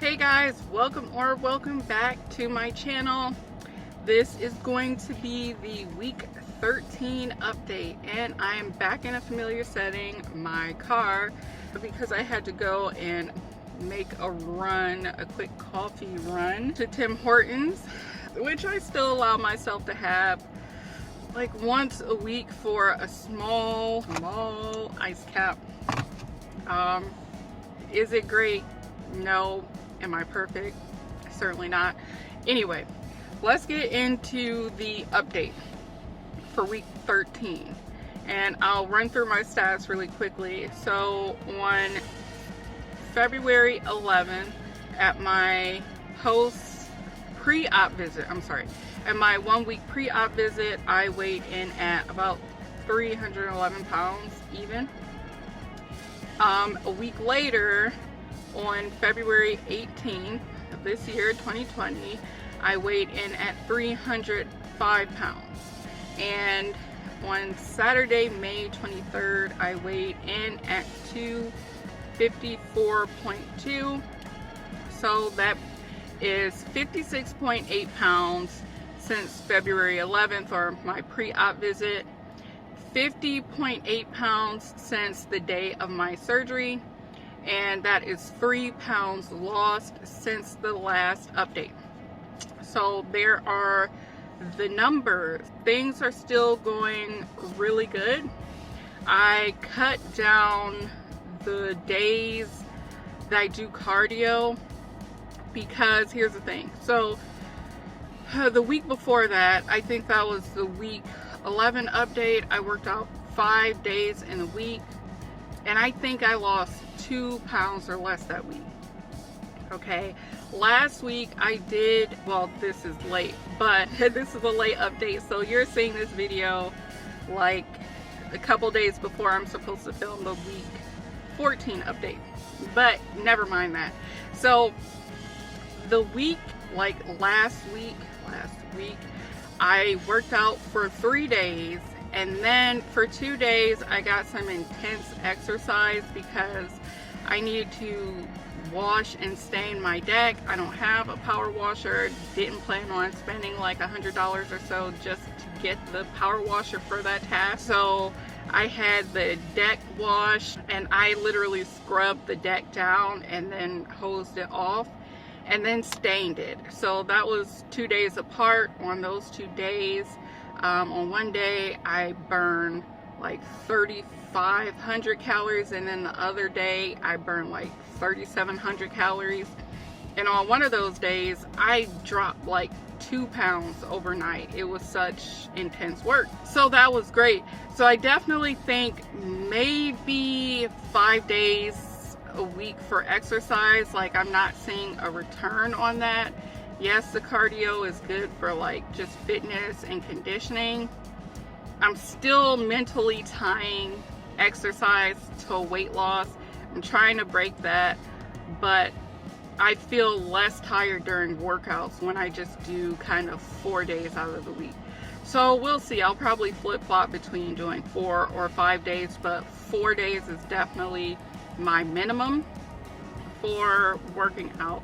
Hey guys, welcome back to my channel. This is going to be the week 13 update, and I am back in a familiar setting, my car, because I had to go and make a quick coffee run to Tim Hortons, which I still allow myself to have like once a week for a small ice cap. Is it great? No. Am I perfect? Certainly not. Anyway, let's get into the update for week 13, and I'll run through my stats really quickly. So on February 11th, at my pre-op visit, at my 1 week pre-op visit, I weighed in at about 311 pounds even. A week later, on February 18th of this year, 2020, I weighed in at 305 pounds. And on Saturday, May 23rd, I weighed in at 254.2. So that is 56.8 pounds since February 11th, or my pre-op visit. 50.8 pounds since the day of my surgery. And that is 3 pounds lost since the last update. So there are the numbers. Things are still going really good. I cut down the days that I do cardio, because here's the thing. So the week before that, I think that was the week 11 update, I worked out 5 days in a week, and I think I lost 2 pounds or less that week. Okay, last week I did, well, this is late, but this is a late update, so you're seeing this video like a couple days before I'm supposed to film the week 14 update, but never mind that. So the week, like last week I worked out for 3 days, and then for 2 days I got some intense exercise because I needed to wash and stain my deck. I don't have a power washer. Didn't plan on spending like $100 or so just to get the power washer for that task. So I had the deck washed, and I literally scrubbed the deck down and then hosed it off and then stained it. So that was 2 days apart. On those 2 days, on one day I burned like 3,500 calories, and then the other day I burned like 3,700 calories. And on one of those days I dropped like 2 pounds overnight. It was such intense work. So that was great. So I definitely think maybe 5 days a week for exercise, like I'm not seeing a return on that. Yes, the cardio is good for like just fitness and conditioning. I'm still mentally tying exercise to weight loss. I'm trying to break that, but I feel less tired during workouts when I just do kind of 4 days out of the week. So we'll see. I'll probably flip-flop between doing 4 or 5 days, but 4 days is definitely my minimum for working out,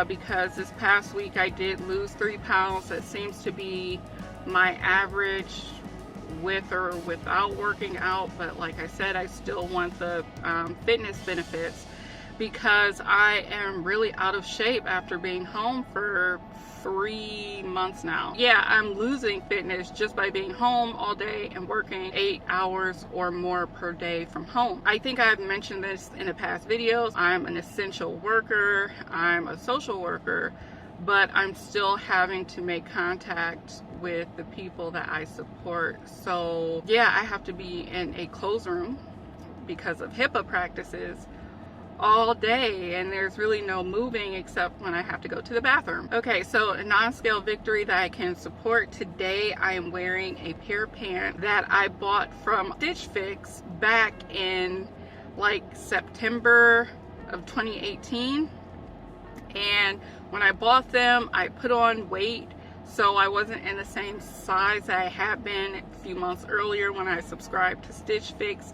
because this past week I did lose 3 pounds. That seems to be my average with or without working out, but like I said, I still want the fitness benefits, because I am really out of shape after being home for 3 months now. Yeah, I'm losing fitness just by being home all day and working 8 hours or more per day from home. I think I've mentioned this in the past videos. I'm an essential worker, I'm a social worker, but I'm still having to make contact with the people that I support. So yeah, I have to be in a closed room because of HIPAA practices all day, and there's really no moving except when I have to go to the bathroom. Okay, so a non-scale victory that I can support today. I am wearing a pair of pants that I bought from Stitch Fix back in like September of 2018, and when I bought them I put on weight, so I wasn't in the same size that I had been a few months earlier when I subscribed to Stitch Fix,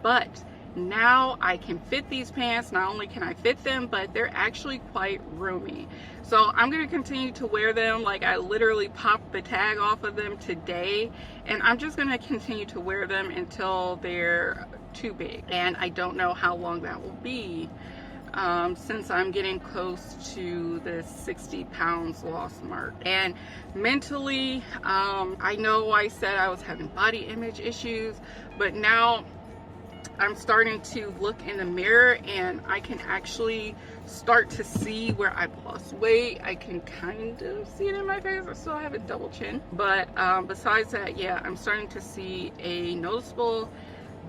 but now I can fit these pants. Not only can I fit them, but they're actually quite roomy. So I'm going to continue to wear them. Like, I literally popped the tag off of them today, and I'm just going to continue to wear them until they're too big. And I don't know how long that will be, since I'm getting close to the 60 pounds lost mark. And mentally, I know I said I was having body image issues, but now I'm starting to look in the mirror and I can actually start to see where I've lost weight. I can kind of see it in my face. I still have a double chin, but besides that, yeah, I'm starting to see a noticeable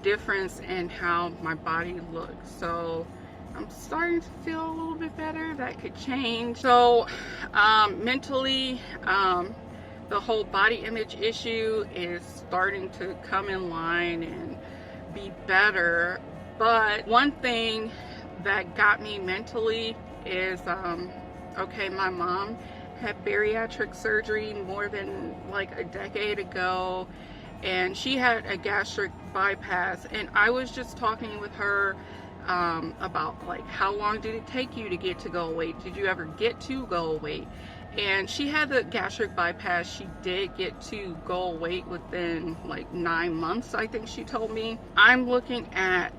difference in how my body looks. So I'm starting to feel a little bit better. That could change. So mentally, the whole body image issue is starting to come in line and be better. But one thing that got me mentally is, okay, my mom had bariatric surgery more than like a decade ago, and she had a gastric bypass, and I was just talking with her about like, how long did it take you to get to goal weight? Did you ever get to goal weight? And she had the gastric bypass. She did get to goal weight within like 9 months, I think she told me. I'm looking at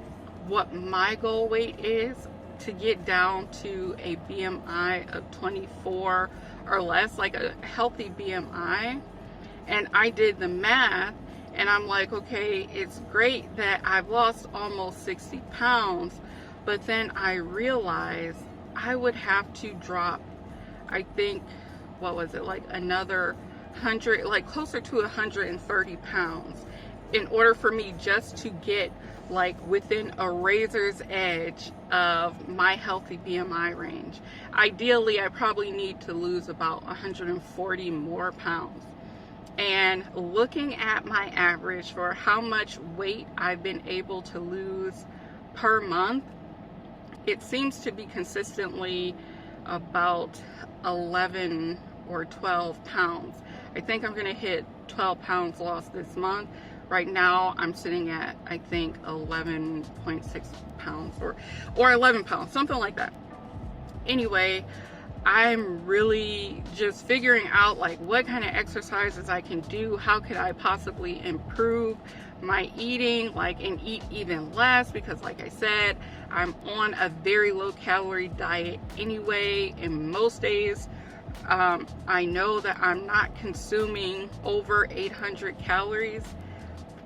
what my goal weight is to get down to a BMI of 24 or less, like a healthy BMI. And I did the math, and I'm like, okay, it's great that I've lost almost 60 pounds, but then I realized I would have to drop, I think, what was it, like another 100, like closer to 130 pounds in order for me just to get like within a razor's edge of my healthy BMI range. Ideally, I probably need to lose about 140 more pounds. And looking at my average for how much weight I've been able to lose per month, it seems to be consistently about 11 or 12 pounds. I think I'm gonna hit 12 pounds lost this month. Right now I'm sitting at, I think, 11.6 pounds or 11 pounds, something like that. Anyway, I'm really just figuring out like what kind of exercises I can do. How could I possibly improve my eating, like, and eat even less, because like I said, I'm on a very low calorie diet anyway, and most days I know that I'm not consuming over 800 calories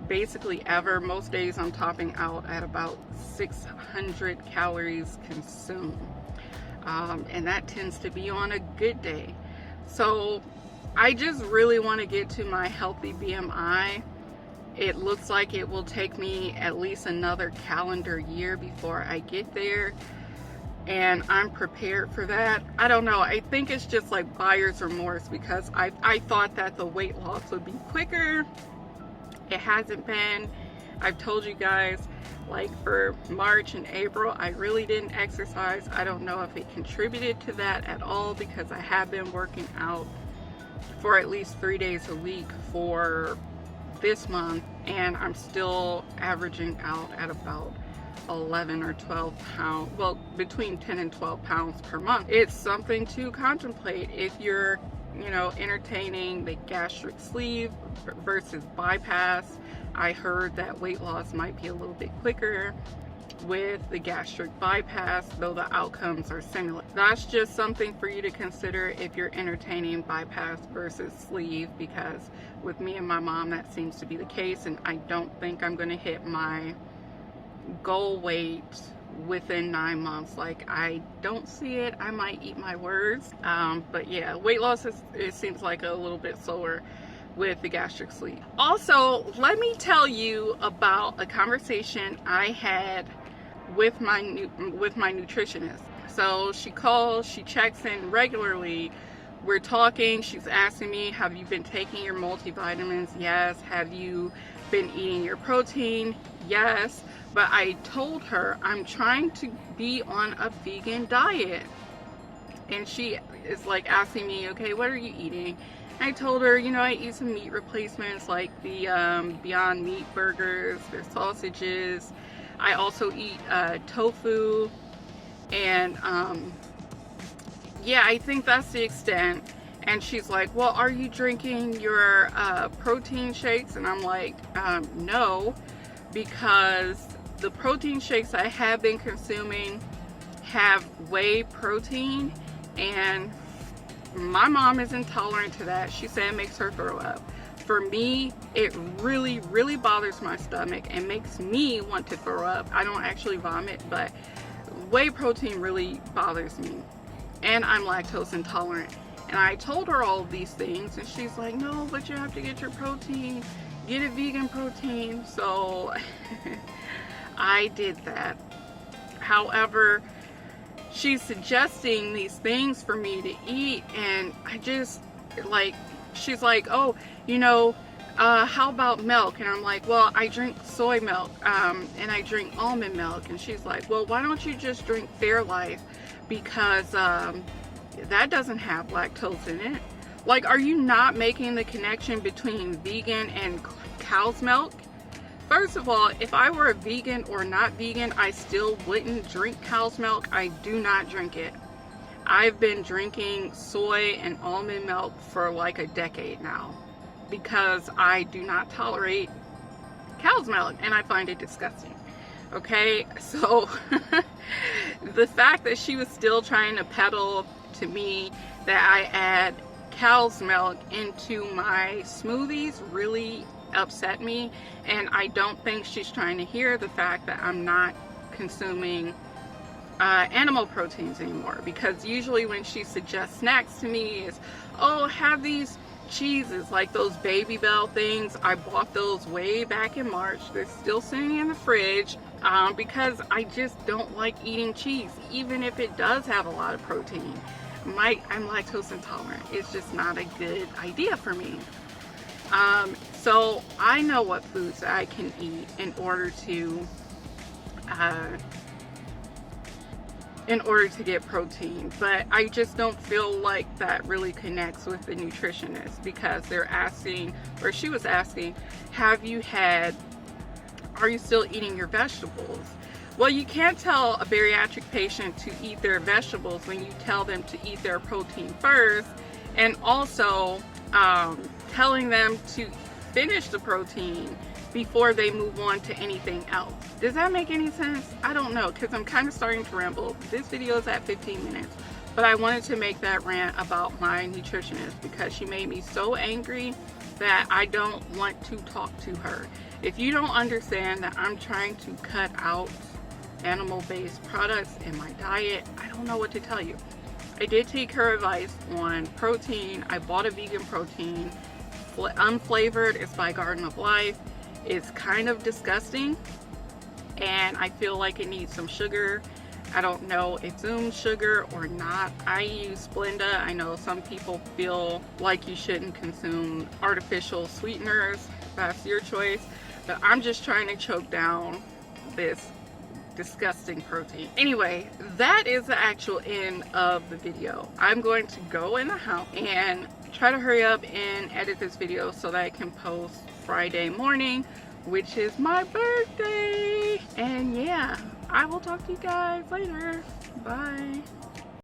basically ever. Most days I'm topping out at about 600 calories consumed. And that tends to be on a good day. So I just really want to get to my healthy BMI. It looks like it will take me at least another calendar year before I get there, and I'm prepared for that. I don't know, I think it's just like buyer's remorse, because I thought that the weight loss would be quicker. It hasn't been. I've told you guys, like for March and April, I really didn't exercise. I don't know if it contributed to that at all, because I have been working out for at least 3 days a week for this month, and I'm still averaging out at about 11 or 12 pounds, well, between 10 and 12 pounds per month. It's something to contemplate if you're, you know, entertaining the gastric sleeve versus bypass. I heard that weight loss might be a little bit quicker with the gastric bypass, though the outcomes are similar. That's just something for you to consider if you're entertaining bypass versus sleeve, because with me and my mom, that seems to be the case, and I don't think I'm going to hit my goal weight within 9 months. Like, I don't see it. I might eat my words. But yeah, weight loss it seems like a little bit slower with the gastric sleeve. Also, let me tell you about a conversation I had with my nutritionist. So she calls, she checks in regularly. We're talking, she's asking me, have you been taking your multivitamins? Yes. Have you been eating your protein? Yes. But I told her I'm trying to be on a vegan diet, and she is like asking me, okay, what are you eating? I told her, you know, I eat some meat replacements like the Beyond Meat burgers, their sausages. I also eat tofu, and yeah, I think that's the extent. And she's like, well, are you drinking your protein shakes? And I'm like, no, because the protein shakes I have been consuming have whey protein, and my mom is intolerant to that. She said it makes her throw up. For me, it really, really bothers my stomach and makes me want to throw up. I don't actually vomit, but whey protein really bothers me. And I'm lactose intolerant. And I told her all of these things, and she's like, no, but you have to get your protein. Get a vegan protein. So I did that. However, she's suggesting these things for me to eat, and I just, like, she's like, oh, you know, how about milk? And I'm like, well, I drink soy milk, and I drink almond milk. And she's like, well, why don't you just drink Fairlife? Because that doesn't have lactose in it. Like, are you not making the connection between vegan and cow's milk? First of all, if I were a vegan or not vegan, I still wouldn't drink cow's milk. I do not drink it. I've been drinking soy and almond milk for like a decade now because I do not tolerate cow's milk and I find it disgusting. Okay, so the fact that she was still trying to peddle to me that I add cow's milk into my smoothies really upset me, and I don't think she's trying to hear the fact that I'm not consuming animal proteins anymore, because usually when she suggests snacks to me is, oh, have these cheeses, like those Baby Bell things. I bought those way back in March. They're still sitting in the fridge because I just don't like eating cheese, even if it does have a lot of protein. I'm lactose intolerant. It's just not a good idea for me. So I know what foods I can eat in order to get protein, but I just don't feel like that really connects with the nutritionist, because they're asking, or she was asking, are you still eating your vegetables? Well, you can't tell a bariatric patient to eat their vegetables when you tell them to eat their protein first, and also telling them to finish the protein before they move on to anything else. Does that make any sense? I don't know, because I'm kind of starting to ramble. This video is at 15 minutes, but I wanted to make that rant about my nutritionist because she made me so angry that I don't want to talk to her. If you don't understand that I'm trying to cut out animal-based products in my diet, I don't know what to tell you. I did take her advice on protein. I bought a vegan protein, unflavored. It's by Garden of Life. It's kind of disgusting, and I feel like it needs some sugar. I don't know if it's sugar or not. I use Splenda. I know some people feel like you shouldn't consume artificial sweeteners. That's your choice. But I'm just trying to choke down this disgusting protein. Anyway, that is the actual end of the video. I'm going to go in the house and try to hurry up and edit this video so that I can post Friday morning, which is my birthday. And yeah, I will talk to you guys later. Bye.